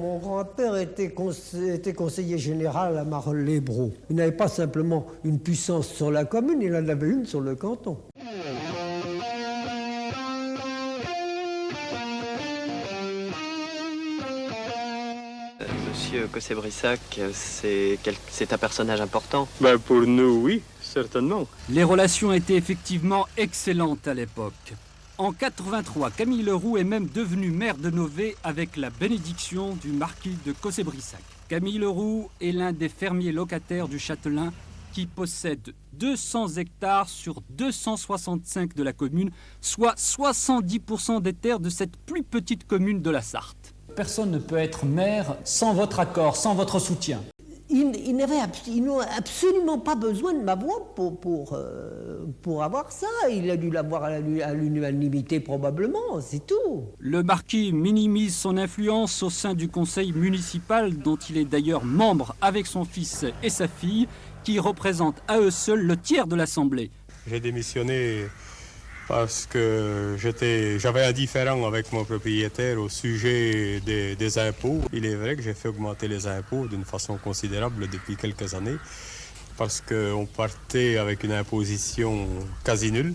Mon grand-père était conseiller général à Marolles-les-Brault. Il n'avait pas simplement une puissance sur la commune, il en avait une sur le canton. Monsieur Cossé-Brissac, c'est un personnage important. Pour nous, oui, certainement. Les relations étaient effectivement excellentes à l'époque. En 83, Camille Leroux est même devenu maire de Nové avec la bénédiction du marquis de Cossé-Brissac. Camille Leroux est l'un des fermiers locataires du Châtelain qui possède 200 hectares sur 265 de la commune, soit 70% des terres de cette plus petite commune de la Sarthe. Personne ne peut être maire sans votre accord, sans votre soutien. Ils n'ont absolument pas besoin de ma voix pour avoir ça. Il a dû l'avoir à l'unanimité probablement, c'est tout. Le marquis minimise son influence au sein du conseil municipal, dont il est d'ailleurs membre avec son fils et sa fille, qui représentent à eux seuls le tiers de l'Assemblée. J'ai démissionné parce que j'avais un différend avec mon propriétaire au sujet des impôts. Il est vrai que j'ai fait augmenter les impôts d'une façon considérable depuis quelques années parce qu'on partait avec une imposition quasi nulle.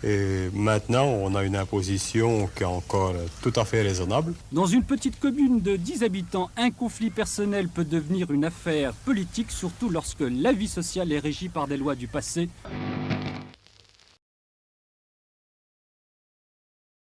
Et maintenant, on a une imposition qui est encore tout à fait raisonnable. Dans une petite commune de 10 habitants, un conflit personnel peut devenir une affaire politique, surtout lorsque la vie sociale est régie par des lois du passé.